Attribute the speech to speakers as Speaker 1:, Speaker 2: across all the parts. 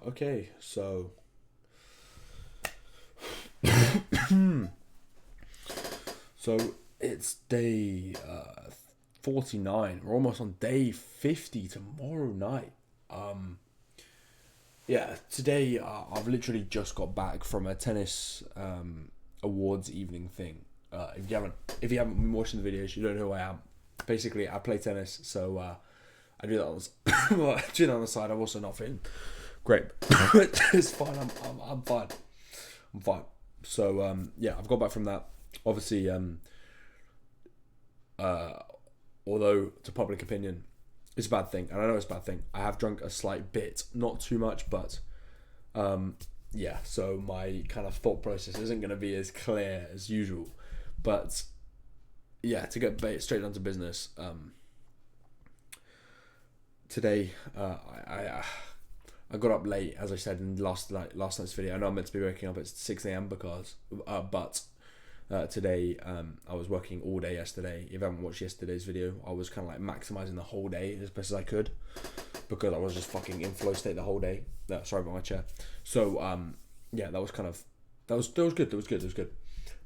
Speaker 1: Okay, so so it's day 49. We're almost on day 50 tomorrow night. Um, yeah, today I've literally just got back from a tennis awards evening thing. If you haven't been watching the videos, you don't know who I am. Basically, I play tennis, so I do that on I do that on the side. I'm also not feeling great. It's fine. I'm fine. I'm fine. So yeah, I've got back from that. Obviously, uh, although to public opinion, it's a bad thing, and I know it's a bad thing. I have drunk a slight bit, not too much, but yeah. So my kind of thought process isn't going to be as clear as usual. But yeah, to get straight down to business. Today, I got up late, as I said in last night's video. I know I'm meant to be waking up at 6 a.m. because, but today I was working all day yesterday. If you haven't watched yesterday's video, I was kind of like maximizing the whole day as best as I could because I was just fucking in flow state the whole day. Sorry about my chair. So yeah, that was good. It was good.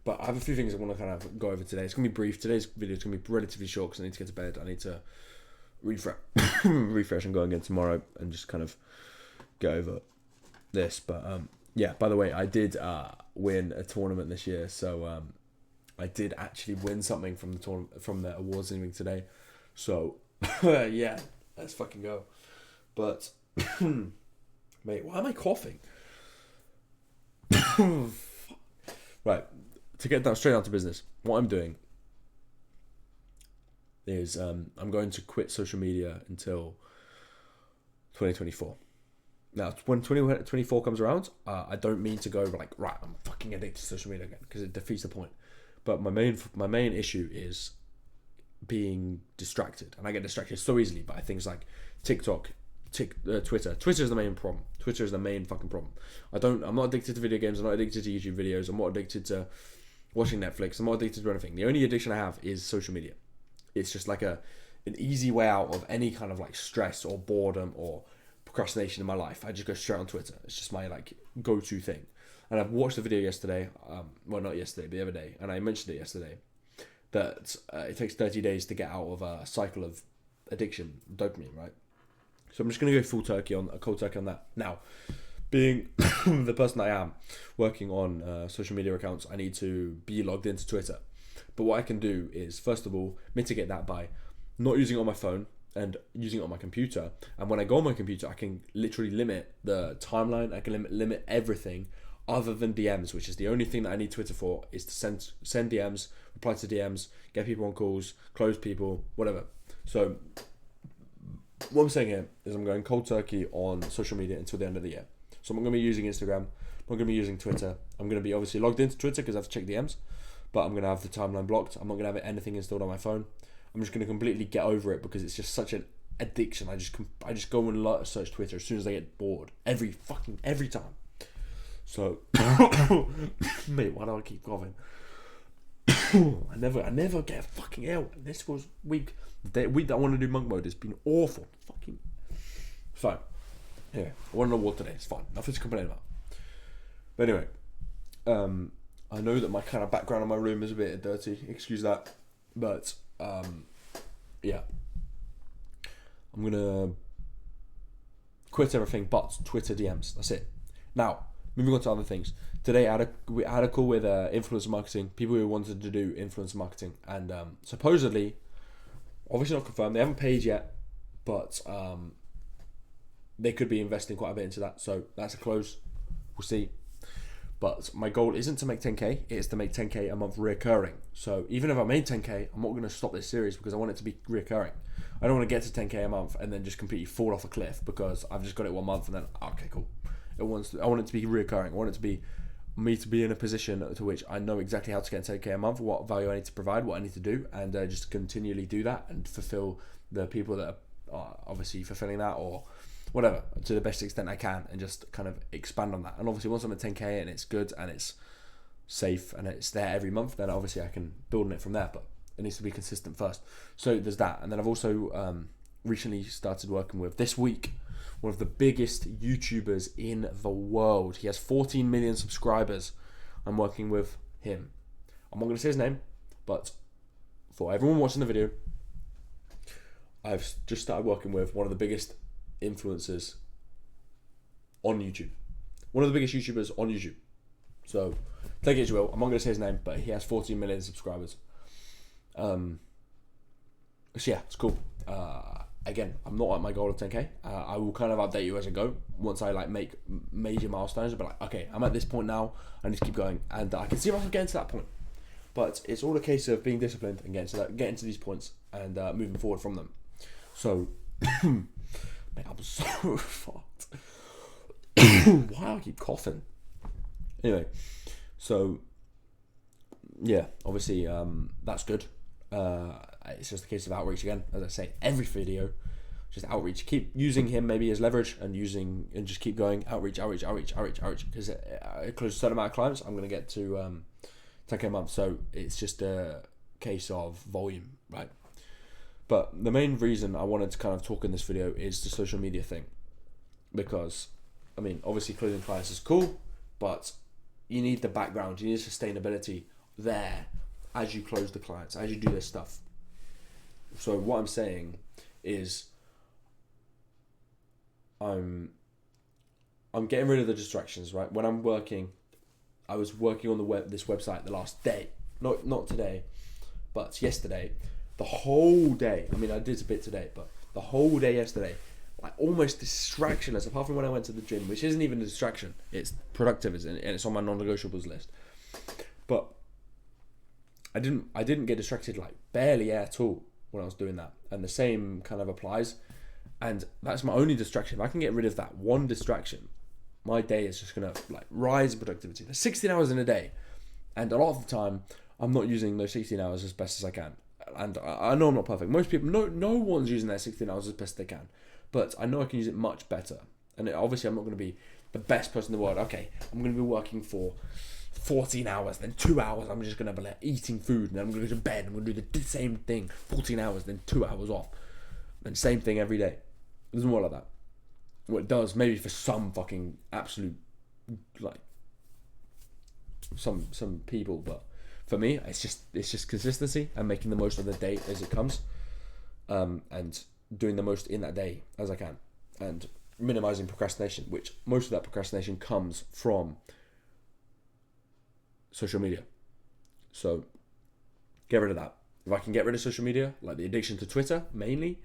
Speaker 1: But I have a few things I want to kind of go over today. It's gonna be brief. Today's video is gonna be relatively short because I need to get to bed. I need to refresh and go again tomorrow and just kind of go over this. But yeah, by the way, I did win a tournament this year, so I did actually win something from the awards evening today. So yeah, let's fucking go. But mate, why am I coughing? Right, to get down straight down to business, what I'm doing is I'm going to quit social media until 2024. Now, when 2024 comes around, I don't mean to go like, right, I'm fucking addicted to social media again, because it defeats the point. But my main issue is being distracted, and I get distracted so easily by things like TikTok, Twitter. Twitter is the main problem. Twitter is the main fucking problem. I'm not addicted to video games. I'm not addicted to YouTube videos. I'm not addicted to watching Netflix. I'm not addicted to anything. The only addiction I have is social media. It's just like an easy way out of any kind of like stress or boredom or procrastination in my life. I just go straight on Twitter. It's just my like go-to thing. And I've watched the video yesterday, well, not yesterday, but the other day, and I mentioned it yesterday, that it takes 30 days to get out of a cycle of addiction, dopamine, right? So I'm just going to go cold turkey on that. Now, being the person I am, working on social media accounts, I need to be logged into Twitter. But what I can do is, first of all, mitigate that by not using it on my phone and using it on my computer. And when I go on my computer, I can literally limit the timeline. I can limit everything other than DMs, which is the only thing that I need Twitter for, is to send DMs, reply to DMs, get people on calls, close people, whatever. So what I'm saying here is I'm going cold turkey on social media until the end of the year. So I'm not going to be using Instagram. I'm not going to be using Twitter. I'm going to be obviously logged into Twitter because I have to check DMs. But I'm going to have the timeline blocked. I'm not going to have anything installed on my phone. I'm just going to completely get over it because it's just such an addiction. I just go and search Twitter as soon as I get bored. Every time. So, mate, why do I keep coughing? I never get fucking ill. This was week that I want to do monk mode has been awful. Fucking. So, yeah, I won an award today. It's fine. Nothing to complain about. But anyway, I know that my kind of background in my room is a bit dirty. Excuse that. But, yeah. I'm going to quit everything but Twitter DMs. That's it. Now, moving on to other things. Today, I had a call with influencer marketing, people who wanted to do influencer marketing. And supposedly, obviously not confirmed, they haven't paid yet, but they could be investing quite a bit into that. So that's a close. We'll see. But my goal isn't to make 10k, it's to make 10k a month reoccurring. So even if I made 10k, I'm not going to stop this series because I want it to be reoccurring. I don't want to get to 10k a month and then just completely fall off a cliff because I've just got it 1 month and then, okay, cool. I want it to be reoccurring. I want it to be me to be in a position to which I know exactly how to get 10k a month, what value I need to provide, what I need to do, and just continually do that and fulfill the people that are obviously fulfilling that or whatever to the best extent I can, and just kind of expand on that. And obviously once I'm at 10k and it's good and it's safe and it's there every month, then obviously I can build on it from there, but it needs to be consistent first. So there's that. And then I've also recently started working with, this week, one of the biggest YouTubers in the world. He has 14 million subscribers. I'm working with him. I'm not going to say his name, but for everyone watching the video, I've just started working with one of the biggest influencers on YouTube. One of the biggest YouTubers on YouTube. So, take it as you will. I'm not going to say his name, but he has 14 million subscribers. So yeah, it's cool. Again, I'm not at my goal of 10k. I will kind of update you as I go. Once I like make major milestones, I'll be like, okay, I'm at this point now. I need to keep going, and I can see myself getting to that point. But it's all a case of being disciplined and getting to these points and moving forward from them. So, man, I'm so fucked. Why I keep coughing? Anyway, so yeah, obviously that's good. It's just a case of outreach again. As I say, every video, just outreach. Keep using him maybe as leverage and just keep going. Outreach. Because it closes a certain amount of clients, I'm gonna get to 10k a month. So it's just a case of volume, right? But the main reason I wanted to kind of talk in this video is the social media thing, because I mean, obviously closing clients is cool, but you need the background, you need sustainability there as you close the clients, as you do this stuff. So what I'm saying is I'm getting rid of the distractions, right? When I'm working, I was working on this website the last day, not today, but yesterday, the whole day. I mean, I did a bit today, but the whole day yesterday, like almost distractionless, apart from when I went to the gym, which isn't even a distraction. It's productive, and it's on my non-negotiables list. But I didn't get distracted, like barely at all when I was doing that. And the same kind of applies. And that's my only distraction. If I can get rid of that one distraction, my day is just gonna like rise in productivity. There's 16 hours in a day, and a lot of the time I'm not using those 16 hours as best as I can. And I know I'm not perfect. Most people, no one's using their 16 hours as best they can. But I know I can use it much better. And obviously I'm not going to be the best person in the world. Okay, I'm going to be working for 14 hours, then 2 hours I'm just going to be like eating food, and then I'm going to go to bed, I'm going to do the same thing, 14 hours, then 2 hours off. Then same thing every day. It doesn't work like that. Well, it does maybe for some fucking absolute, like, some people, but for me, it's just consistency and making the most of the day as it comes. And doing the most in that day as I can, and minimizing procrastination, which most of that procrastination comes from social media. So get rid of that. If I can get rid of social media, like the addiction to Twitter mainly,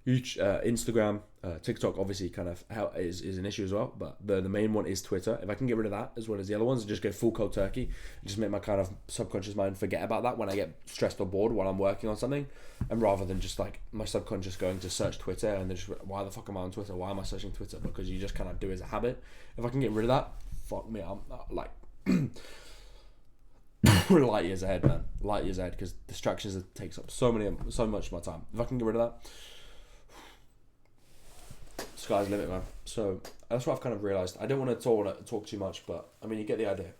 Speaker 1: Instagram, TikTok obviously kind of is an issue as well, but the main one is Twitter. If I can get rid of that as well as the other ones and just go full cold turkey and just make my kind of subconscious mind forget about that when I get stressed or bored while I'm working on something, and rather than just like my subconscious going to search Twitter and then just, why the fuck am I on Twitter? Why am I searching Twitter? Because you just kind of do it as a habit. If I can get rid of that, fuck me, I'm like light years ahead, man. Light years ahead, because distractions takes up so much of my time. If I can get rid of that, sky's the limit, man. So that's what I've kind of realised. I don't want to talk too much, but I mean, you get the idea.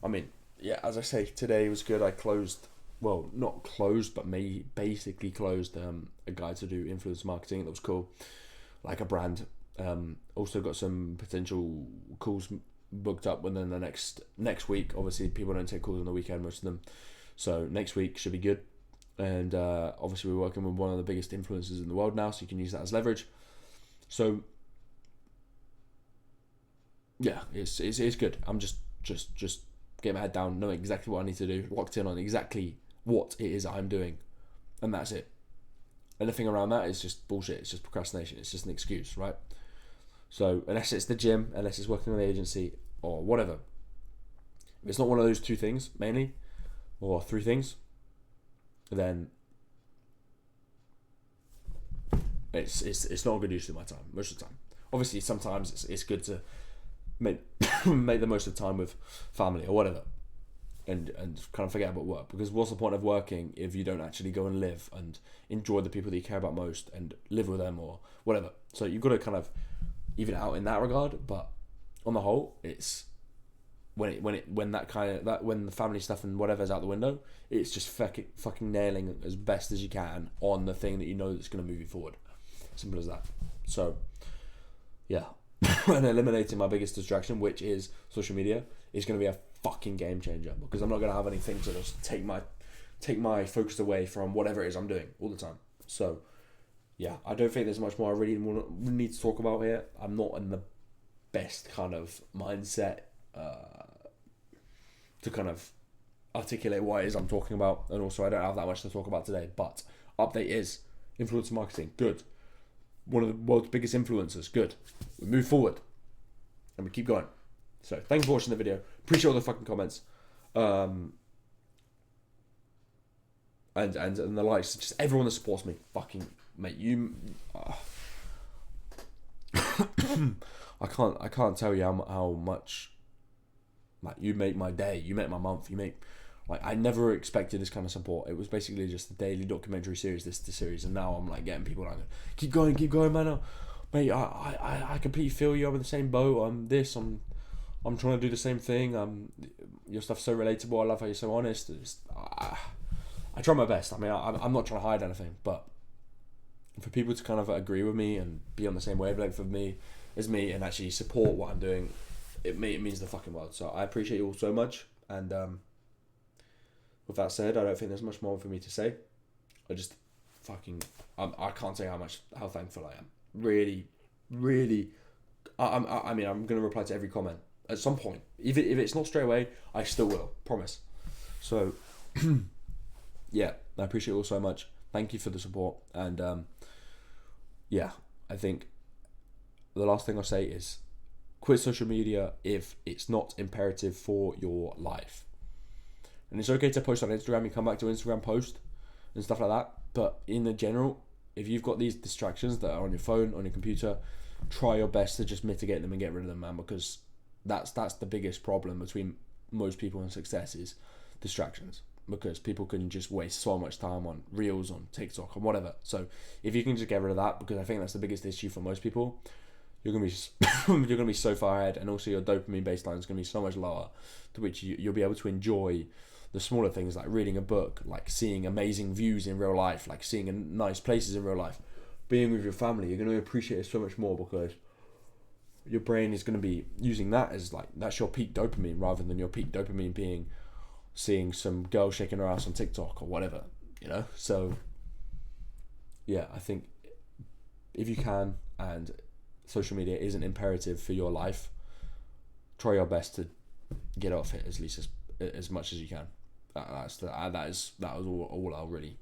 Speaker 1: I mean, yeah, as I say, today was good. I closed, well, not closed, but basically closed a guide to do influence marketing. That was cool, like a brand. Also got some potential calls booked up within the next week. Obviously, people don't take calls on the weekend, most of them. So next week should be good. And obviously, we're working with one of the biggest influencers in the world now, so you can use that as leverage. So yeah, it's good. I'm just getting my head down, knowing exactly what I need to do, locked in on exactly what it is I'm doing, and that's it. Anything around that is just bullshit. It's just procrastination. It's just an excuse, right? So unless it's the gym, unless it's working on the agency or whatever, if it's not one of those two things mainly, or three things, then it's not a good use of my time most of the time. Obviously, sometimes it's good to make the most of time with family or whatever, and kind of forget about work, because what's the point of working if you don't actually go and live and enjoy the people that you care about most and live with them or whatever? So you've got to kind of even out in that regard, but on the whole, it's when the family stuff and whatever's out the window, it's just fucking nailing as best as you can on the thing that you know that's going to move you forward. Simple as that. So yeah, and eliminating my biggest distraction, which is social media, is going to be a fucking game changer, because I'm not going to have anything to just take my focus away from whatever it is I'm doing all the time. So yeah, I don't think there's much more I really need to talk about here. I'm not in the best kind of mindset to kind of articulate what it is I'm talking about, and also I don't have that much to talk about today. But update is influencer marketing, good. One of the world's biggest influencers, good. We move forward and we keep going. So thanks for watching the video. Appreciate all the fucking comments, and the likes. Just everyone that supports me, fucking mate. You, I can't tell you how much, like, you make my day, you make my month, you make, like, I never expected this kind of support. It was basically just a daily documentary series, this series, and now I'm like getting people like, keep going, man. Mate, I completely feel you. I'm in the same boat. I'm trying to do the same thing. Your stuff's so relatable. I love how you're so honest. I try my best. I mean, I'm not trying to hide anything, but for people to kind of agree with me and be on the same wavelength of me as me and actually support what I'm doing, it means the fucking world. So I appreciate you all so much. And with that said, I don't think there's much more for me to say. I just fucking, I can't say how thankful I am. Really, really. I mean, I'm gonna reply to every comment at some point. If it's not straight away, I still will. Promise. So yeah, I appreciate you all so much. Thank you for the support. And yeah, I think the last thing I'll say is quit social media if it's not imperative for your life. And it's okay to post on Instagram. You come back to Instagram post and stuff like that. But in the general, if you've got these distractions that are on your phone, on your computer, try your best to just mitigate them and get rid of them, man. Because that's the biggest problem between most people and success is distractions. Because people can just waste so much time on Reels, on TikTok, or whatever. So if you can just get rid of that, because I think that's the biggest issue for most people, you're gonna be so far ahead, and also your dopamine baseline is gonna be so much lower, to which you'll be able to enjoy the smaller things, like reading a book, like seeing amazing views in real life, like seeing nice places in real life, being with your family. You're gonna appreciate it so much more, because your brain is gonna be using that as, like, that's your peak dopamine, rather than your peak dopamine being seeing some girl shaking her ass on TikTok or whatever, you know? So yeah, I think if you can, and social media isn't imperative for your life, try your best to get off it as much as you can. That was all I'll really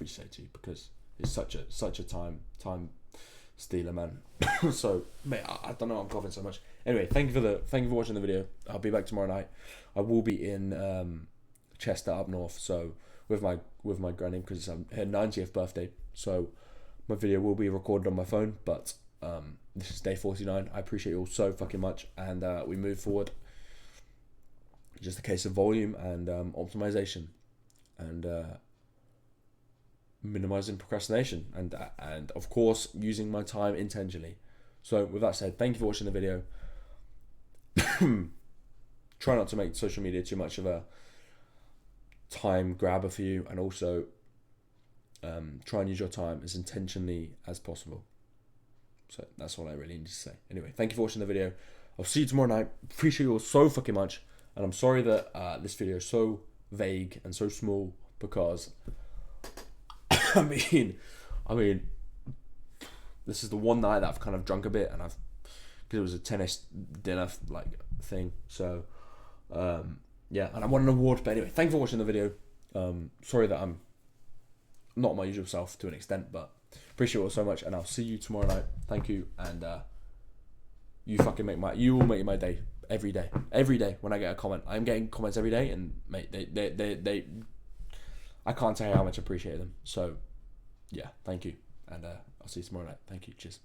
Speaker 1: say to you, because it's such a time stealer, man. So mate, I don't know, I'm coughing so much. Anyway, thank you for watching the video. I'll be back tomorrow night. I will be in Chester up north, so with my granny, because it's her 90th birthday. So my video will be recorded on my phone, but this is day 49. I appreciate you all so fucking much, and we move forward. Just a case of volume and optimization, and minimizing procrastination, and of course using my time intentionally. So with that said, thank you for watching the video. Try not to make social media too much of a time grabber for you, and also try and use your time as intentionally as possible. So that's all I really need to say. Anyway, thank you for watching the video. I'll see you tomorrow night. Appreciate you all so fucking much, and I'm sorry that this video is so vague and so small, because I mean, this is the one night that I've kind of drunk a bit, and because it was a tennis dinner like thing. So yeah, and I won an award. But anyway, thank you for watching the video. Sorry that I'm not my usual self to an extent, but appreciate it all so much, and I'll see you tomorrow night. Thank you, and you will make my day every day when I get a comment. I'm getting comments every day, and mate, they I can't tell you how much I appreciate them. So yeah, thank you, and I'll see you tomorrow night. Thank you, cheers.